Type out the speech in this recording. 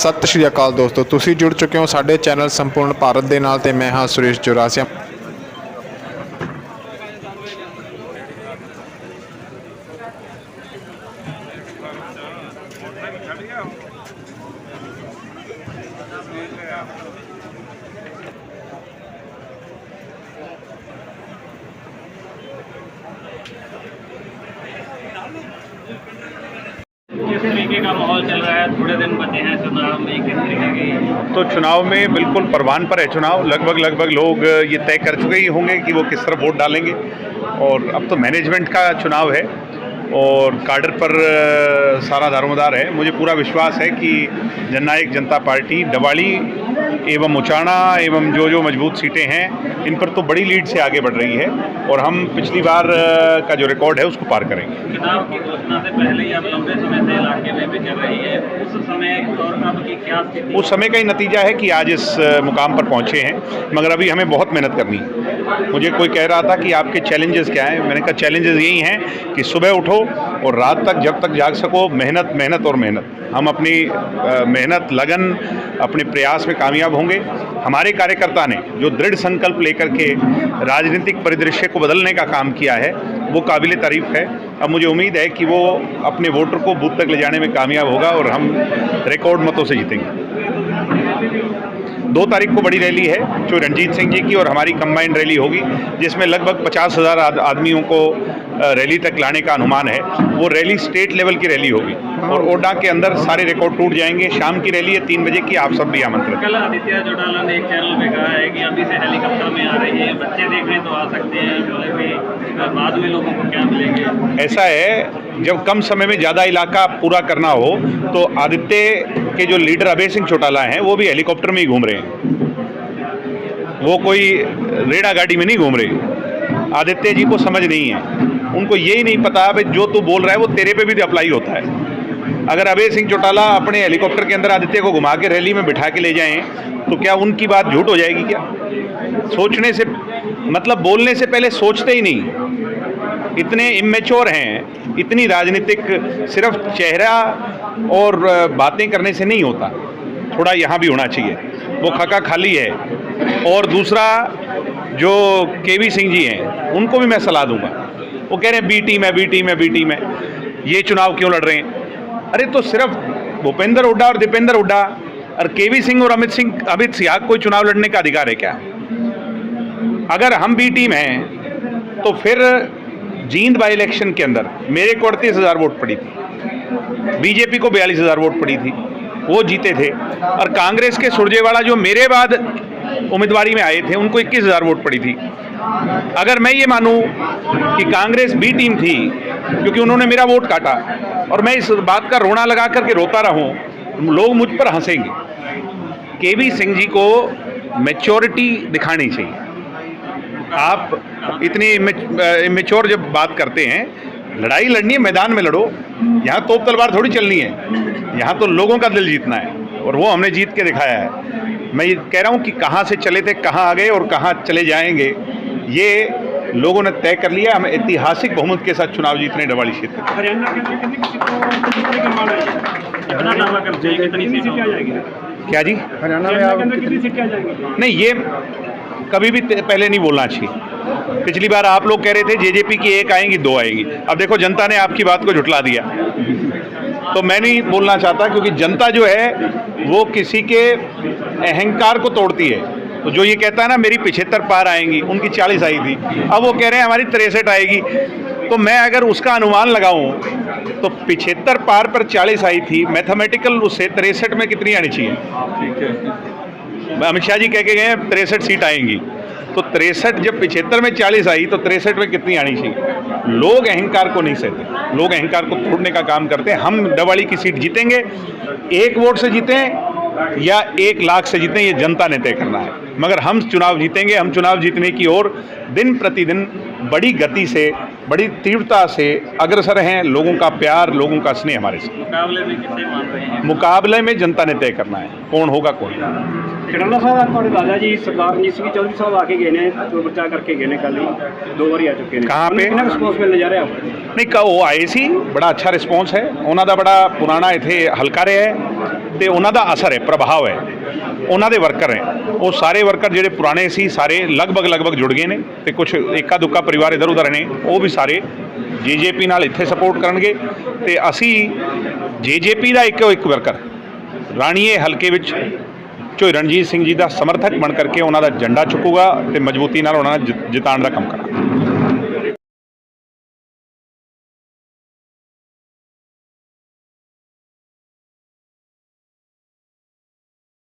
ਸਤਿ ਸ਼੍ਰੀ ਅਕਾਲ ਦੋਸਤੋ, ਤੁਸੀਂ ਜੁੜ ਚੁੱਕੇ ਹੋ ਸਾਡੇ ਚੈਨਲ ਸੰਪੂਰਨ ਭਾਰਤ ਦੇ ਨਾਲ ਤੇ ਮੈਂ ਹਾਂ ਸੁਰੇਸ਼ ਜੋਰਾਸੀਆ। किस तरीके का माहौल चल रहा है? थोड़े दिन बचे हैं चुनाव में, किस तरीके की? तो चुनाव में बिल्कुल परवान पर है चुनाव। लगभग लोग ये तय कर चुके ही होंगे कि वो किस तरफ वोट डालेंगे। और अब तो मैनेजमेंट का चुनाव है और काडर पर सारा दारोमदार है। मुझे पूरा विश्वास है कि जननायक जनता पार्टी डवाड़ी एवं उचाना एवं जो मजबूत सीटें हैं इन पर तो बड़ी लीड से आगे बढ़ रही है और हम पिछली बार का जो रिकॉर्ड है उसको पार करेंगे। चुनाव की घोषणा से पहले ही आप लंबे समय से इलाके में विचर रही है, उस समय और अब की क्या स्थिति? उस समय का ही नतीजा है कि आज इस मुकाम पर पहुंचे हैं, मगर अभी हमें बहुत मेहनत करनी है। मुझे कोई कह रहा था कि आपके चैलेंजेस क्या हैं, मैंने कहा चैलेंजेस यही हैं कि सुबह उठो और रात तक जब तक जाग सको मेहनत मेहनत और मेहनत। हम अपनी मेहनत लगन अपने प्रयास में कामयाब होंगे। हमारे कार्यकर्ता ने जो दृढ़ संकल्प लेकर के राजनीतिक परिदृश्य को बदलने का काम किया है वो काबिल तारीफ है। अब मुझे उम्मीद है कि वो अपने वोटर को बूथ तक ले जाने में कामयाब होगा और हम रिकॉर्ड मतों से जीतेंगे। 2 तारीख को बड़ी रैली है जो रणजीत सिंह जी की और हमारी कंबाइंड रैली होगी, जिसमें लगभग 50,000 आदमियों को रैली तक लाने का अनुमान है। वो रैली स्टेट लेवल की रैली होगी और ओडा के अंदर सारे रिकॉर्ड टूट जाएंगे। शाम की रैली है 3 बजे की, आप सब भी आमंत्रित। कल आदित्य चौटाला ने एक चैनल पे कहा है कि अभी से हेलीकॉप्टर में आ रही है, बच्चे देखने तो आ सकते हैं, जो भी बाद में लोगों को क्या मिलेंगे? ऐसा है, जब कम समय में ज़्यादा इलाका पूरा करना हो तो आदित्य के जो लीडर अभय सिंह चौटाला हैं वो भी हेलीकॉप्टर में ही घूम रहे हैं, वो कोई रेड़ा गाड़ी में नहीं घूम रहे। आदित्य जी को समझ नहीं है, उनको यही नहीं पता भाई जो तू बोल रहा है वो तेरे पे भी अप्लाई होता है। अगर अभय सिंह चौटाला अपने हेलीकॉप्टर के अंदर आदित्य को घुमा के रैली में बिठा के ले जाएं तो क्या उनकी बात झूठ हो जाएगी? क्या सोचने से मतलब बोलने से पहले सोचते ही नहीं, इतने इमेच्योर हैं। इतनी राजनीतिक सिर्फ चेहरा और बातें करने से नहीं होता, थोड़ा यहाँ भी होना चाहिए। वो खका खाली है। और दूसरा जो केवी सिंह जी हैं उनको भी मैं सलाह दूंगा। वो कह रहे हैं बी टीम है, ये चुनाव क्यों लड़ रहे हैं? अरे तो सिर्फ भूपेंद्र हुड्डा और दीपेंद्र हुड्डा और केवी सिंह और अमित सिंह कोई चुनाव लड़ने का अधिकार है क्या? अगर हम बी टीम हैं तो फिर जींद बाई इलेक्शन के अंदर मेरे को 38,000 वोट पड़ी थी, बीजेपी को 42,000 वोट पड़ी थी, वो जीते थे। और कांग्रेस के सुरजेवाला जो मेरे बाद उम्मीदवारी में आए थे उनको 21,000 वोट पड़ी थी। अगर मैं ये मानूं कि कांग्रेस बी टीम थी क्योंकि उन्होंने मेरा वोट काटा और मैं इस बात का रोना लगा करके रोता रहूं, लोग मुझ पर हंसेंगे। केवी सिंह जी को मैच्योरिटी दिखानी चाहिए। आप इतनी इमेच्योर जब बात करते हैं, लड़ाई लड़नी है मैदान में लड़ो, यहाँ तोप तलवार थोड़ी चलनी है, यहाँ तो लोगों का दिल जीतना है और वो हमने जीत के दिखाया है। मैं ये कह रहा हूँ कि कहाँ से चले थे कहाँ आ गए और कहाँ चले जाएंगे ये लोगों ने तय कर लिया। हम ऐतिहासिक बहुमत के साथ चुनाव जीतने डवाड़ी क्षेत्र। क्या जी? हरियाणा में आप कितनी सीटें आ जाएंगी? नहीं, ये कभी भी पहले नहीं बोलना चाहिए। पिछली बार आप लोग कह रहे थे जेजेपी की 1 आएंगी 2 आएंगी, अब देखो जनता ने आपकी बात को झुठला दिया। तो मैं नहीं बोलना चाहता क्योंकि जनता जो है वो किसी के अहंकार को तोड़ती है। तो जो ये कहता है ना मेरी 75 पार आएंगी, उनकी 40 आई थी, अब वो कह रहे हैं हमारी 63 आएगी। तो मैं अगर उसका अनुमान लगाऊं तो 75 पार पर 40 आई थी, मैथमेटिकल उससे 63 में कितनी आनी चाहिए? ठीक है, अमित शाह जी कह के गए 63 सीट आएंगी, तो 63 जब 75 में 40 आई तो 63 में कितनी आनी चाहिए? लोग अहंकार को नहीं सहते, लोग अहंकार को तोड़ने का काम करते हैं। हम डवाड़ी की सीट जीतेंगे, 1 वोट से जीतें या 1 लाख से जीतें, ये जनता ने तय करना है। मगर हम चुनाव जीतेंगे। हम चुनाव जीतने की ओर दिन प्रतिदिन बड़ी गति से बड़ी तीव्रता से अग्रसर हैं। लोगों का प्यार, लोगों का स्नेह हमारे साथ। मुकाबले में किसे मान रहे हैं? मुकाबले में जनता ने तय करना है कौन होगा कौन नहीं। ਖਡਾਲਾ ਸਾਹਿਬ ਤੁਹਾਡੇ ਦਾਦਾ ਜੀ ਸਰਦਾਰ ਰਣਜੀਤ ਸਿੰਘ ਚੌਧਰੀ ਸਾਹਿਬ ਆ ਕੇ ਗਏ ਨੇ ਜੋ ਬੱਚਾ ਕਰਕੇ ਗਏ ਨੇ ਕੱਲ ਹੀ 2 ਵਾਰੀ ਆ ਚੁੱਕੇ ਨੇ ਕਹਾਂ ਪੇ? ਕਿੰਨਾ ਰਿਸਪੌਂਸ ਮਿਲਣ ਜਾ ਰਿਹਾ ਨਹੀਂ ਉਹ ਆਏ ਸੀ, ਬੜਾ ਅੱਛਾ ਰਿਸਪੌਂਸ ਹੈ ਉਹਨਾਂ ਦਾ, ਬੜਾ ਪੁਰਾਣਾ ਇੱਥੇ ਹਲਕਾ ਰਿਹਾ ਹੈ ਤੇ ਉਹਨਾਂ ਦਾ ਅਸਰ ਹੈ, ਪ੍ਰਭਾਵ ਹੈ। ਉਹਨਾਂ ਦੇ ਵਰਕਰ ਹੈ, ਉਹ ਸਾਰੇ ਵਰਕਰ ਜਿਹੜੇ ਪੁਰਾਣੇ ਸੀ ਸਾਰੇ ਲਗਭਗ ਜੁੜ ਗਏ ਨੇ ਤੇ ਕੁਝ ਇੱਕਾ ਦੁੱਕਾ ਪਰਿਵਾਰ ਇੱਧਰ ਉੱਧਰ ਨੇ, ਉਹ ਵੀ ਸਾਰੇ ਜੇਜੇਪੀ ਨਾਲ ਇੱਥੇ ਸਪੋਰਟ ਕਰਨਗੇ ਤੇ ਅਸੀਂ ਜੇਜੇਪੀ ਦਾ ਇੱਕ ਵਰਕਰ ਰਾਣੀਏ ਹਲਕੇ ਵਿੱਚ ਝੋਈ ਰਣਜੀਤ ਸਿੰਘ ਜੀ ਦਾ ਸਮਰਥਕ ਬਣ ਕਰਕੇ ਉਹਨਾਂ ਦਾ ਝੰਡਾ ਚੁੱਕੂਗਾ ਤੇ ਮਜ਼ਬੂਤੀ ਨਾਲ ਉਹਨਾਂ ਨੂੰ ਜਿਤਾਉਣ ਦਾ ਕੰਮ ਕਰਾਂਗੇ।